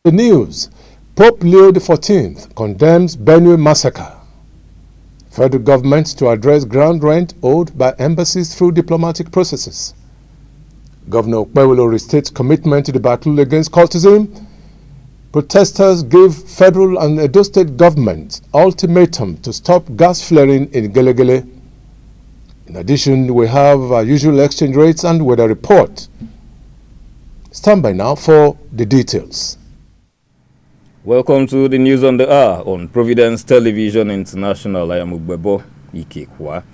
The news. Pope Leo XIV condemns Benue massacre. Federal government to address ground rent owed by embassies through diplomatic processes. Governor Okpewolo restates commitment to the battle against cultism. Protesters give federal and Edo state government ultimatum to stop gas flaring in Gelegele. In addition, we have our usual exchange rates and weather report. Stand by now for the details. Welcome to the news on the hour on Providence Television International. I am Ugbebo Ikekwa.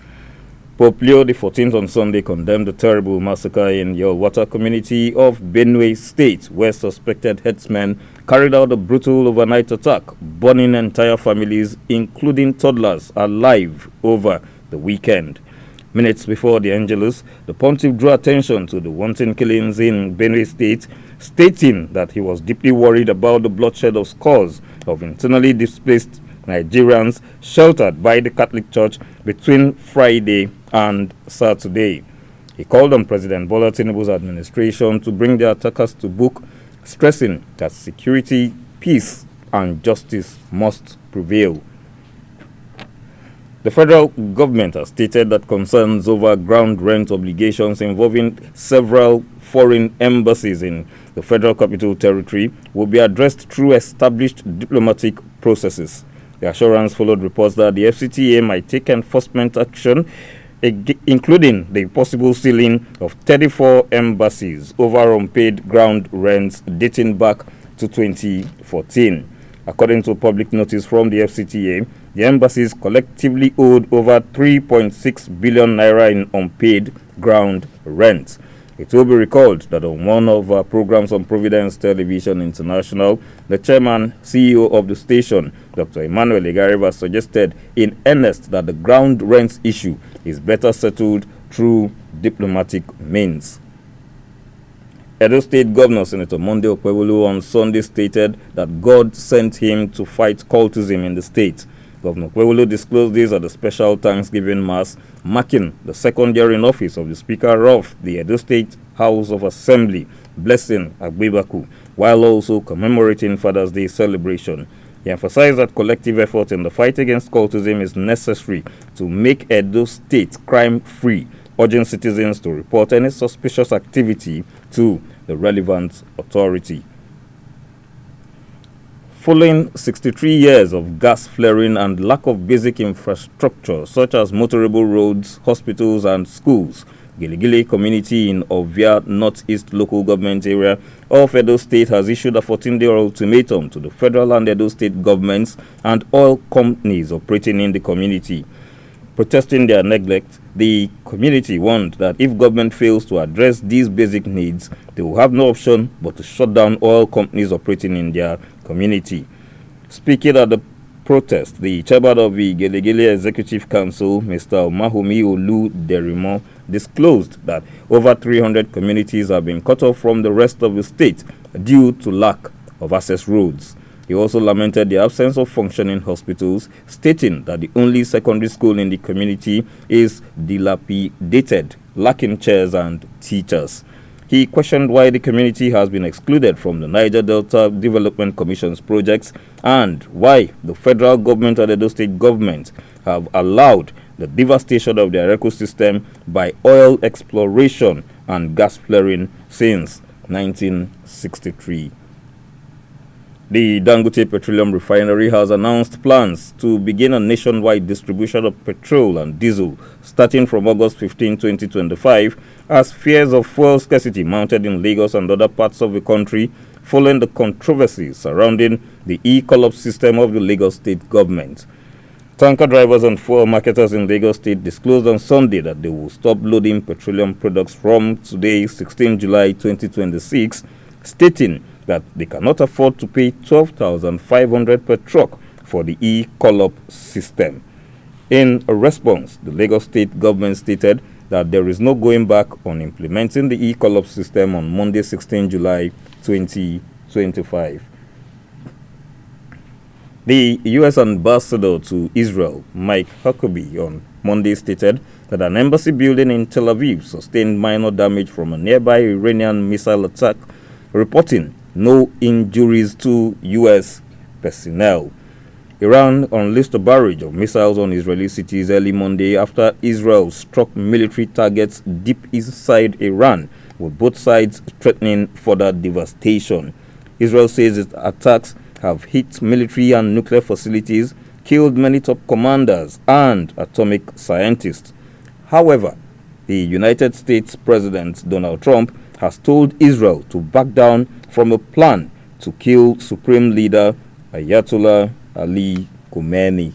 Pope Leo XIV on Sunday condemned the terrible massacre in Yelwata community of Benue State, where suspected headsmen carried out a brutal overnight attack, burning entire families, including toddlers, alive over the weekend. Minutes before the Angelus, the pontiff drew attention to the wanton killings in Benue State, stating that he was deeply worried about the bloodshed of scores of internally displaced Nigerians sheltered by the Catholic Church between Friday and Saturday. He called on President Bola Tinubu's administration to bring the attackers to book, stressing that security, peace, and justice must prevail. The federal government has stated that concerns over ground rent obligations involving several foreign embassies in the Federal Capital Territory will be addressed through established diplomatic processes. The assurance followed reports that the FCTA might take enforcement action, including the possible sealing of 34 embassies over unpaid ground rents dating back to 2014. According to a public notice from the FCTA, the embassies collectively owed over 3.6 billion naira in unpaid ground rent. It will be recalled that on one of our programs on Providence Television International, the chairman, CEO of the station, Dr. Emmanuel Igareva, suggested in earnest that the ground rent issue is better settled through diplomatic means. Edo State Governor Senator Monday Okpewolo on Sunday stated that God sent him to fight cultism in the state. Governor Okpewolo disclosed this at the special Thanksgiving Mass, marking the second year in office of the Speaker of the Edo State House of Assembly, Blessing Agbebaku, while also commemorating Father's Day celebration. He emphasized that collective effort in the fight against cultism is necessary to make Edo State crime-free, urging citizens to report any suspicious activity to the relevant authority. Following 63 years of gas flaring and lack of basic infrastructure such as motorable roads, hospitals, and schools, Giligili community in Ovia Northeast local government area of Edo State has issued a 14-day ultimatum to the federal and Edo State governments and oil companies operating in the community. Protesting their neglect, the community warned that if government fails to address these basic needs, they will have no option but to shut down oil companies operating in their community. Speaking at the protest, the chairman of the Gelegele Executive Council, Mr. Mahomi Olu Derimo, disclosed that over 300 communities have been cut off from the rest of the state due to lack of access roads. He also lamented the absence of functioning hospitals, stating that the only secondary school in the community is dilapidated, lacking chairs and teachers. He questioned why the community has been excluded from the Niger Delta Development Commission's projects and why the federal government and the Edo State government have allowed the devastation of their ecosystem by oil exploration and gas flaring since 1963. The Dangote Petroleum Refinery has announced plans to begin a nationwide distribution of petrol and diesel starting from August 15, 2025, as fears of fuel scarcity mounted in Lagos and other parts of the country following the controversies surrounding the e-collop system of the Lagos State government. Tanker drivers and fuel marketers in Lagos State disclosed on Sunday that they will stop loading petroleum products from today, 16 July 2026, stating that they cannot afford to pay 12,500 per truck for the e-collop system. In a response, the Lagos State government stated that there is no going back on implementing the e-collop system on Monday, 16 July 2025. The U.S. ambassador to Israel, Mike Huckabee, on Monday stated that an embassy building in Tel Aviv sustained minor damage from a nearby Iranian missile attack, reporting No injuries to U.S. personnel. Iran unleashed a barrage of missiles on Israeli cities early Monday after Israel struck military targets deep inside Iran, with both sides threatening further devastation. Israel says its attacks have hit military and nuclear facilities, killed many top commanders and atomic scientists. However, the United States President Donald Trump has told Israel to back down from a plan to kill Supreme Leader Ayatollah Ali Khamenei.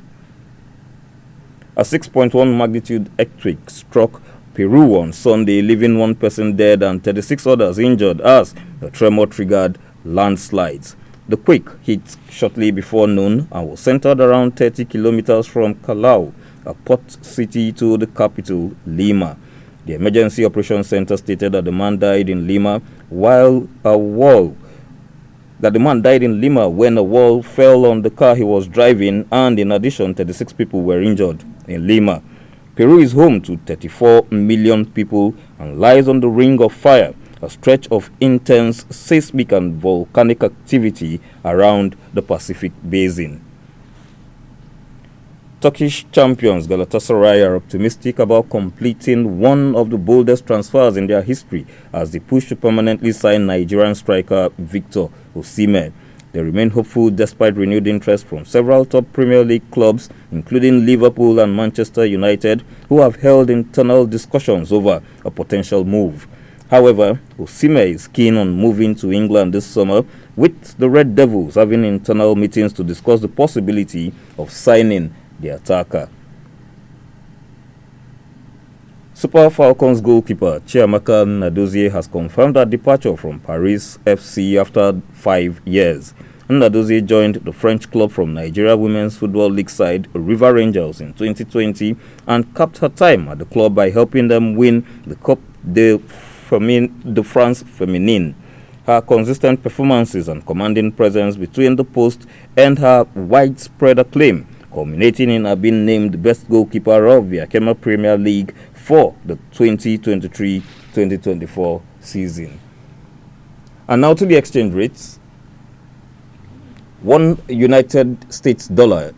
A 6.1 magnitude earthquake struck Peru on Sunday, leaving one person dead and 36 others injured as the tremor triggered landslides. The quake hit shortly before noon and was centered around 30 kilometers from Callao, a port city to the capital, Lima. The Emergency Operations Center stated that the man died in Lima when a wall fell on the car he was driving, and in addition, 36 people were injured in Lima. Peru is home to 34 million people and lies on the Ring of Fire, a stretch of intense seismic and volcanic activity around the Pacific Basin. Turkish champions Galatasaray are optimistic about completing one of the boldest transfers in their history as they push to permanently sign Nigerian striker Victor Osimhen. They remain hopeful despite renewed interest from several top Premier League clubs, including Liverpool and Manchester United, who have held internal discussions over a potential move. However, Osimhen is keen on moving to England this summer, with the Red Devils having internal meetings to discuss the possibility of signing the attacker. Super Falcons goalkeeper Chiamaka Nnadozie has confirmed her departure from Paris FC after 5 years. Nnadozie joined the French club from Nigeria Women's Football League side River Rangers in 2020 and capped her time at the club by helping them win the Coupe de France Féminine. Her consistent performances and commanding presence between the posts earned her widespread acclaim, culminating in her being named best goalkeeper of the Akema Premier League for the 2023-2024 season. And now to the exchange rates. One United States dollar,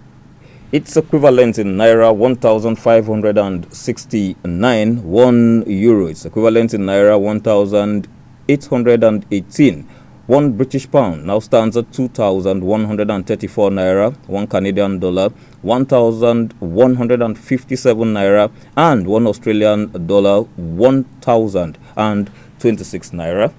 its equivalent in Naira 1,569. 1 euro, its equivalent in Naira 1,818. 1 British pound now stands at 2,134 Naira, 1 Canadian dollar, 1,157 Naira, and 1 Australian dollar, 1,026 Naira.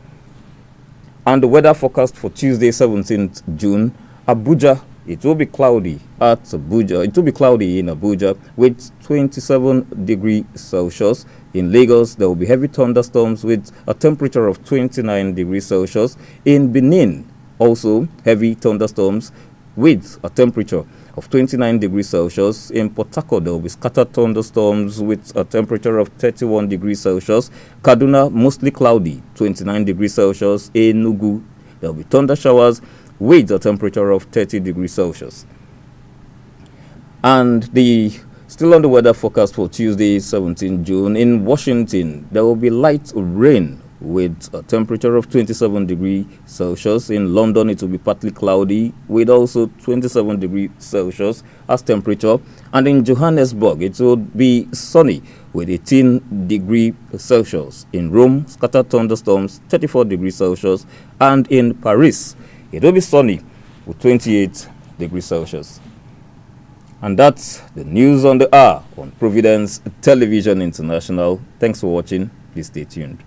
And the weather forecast for Tuesday, 17th June, Abuja, it will be cloudy at Abuja. It will be cloudy in Abuja with 27 degrees Celsius. In Lagos, there will be heavy thunderstorms with a temperature of 29 degrees Celsius. In Benin, also heavy thunderstorms with a temperature of 29 degrees Celsius. In Port Harcourt, there will be scattered thunderstorms with a temperature of 31 degrees Celsius. Kaduna, mostly cloudy, 29 degrees Celsius. In Enugu, there will be thunder showers with a temperature of 30 degrees Celsius. And still on the weather forecast for Tuesday, 17 June, in Washington, there will be light rain with a temperature of 27 degrees Celsius. In London, it will be partly cloudy with also 27 degrees Celsius as temperature. And in Johannesburg, it will be sunny with 18 degrees Celsius. In Rome, scattered thunderstorms, 34 degrees Celsius. And in Paris, it will be sunny with 28 degrees Celsius. And that's the news on the hour on Providence Television International. Thanks for watching. Please stay tuned.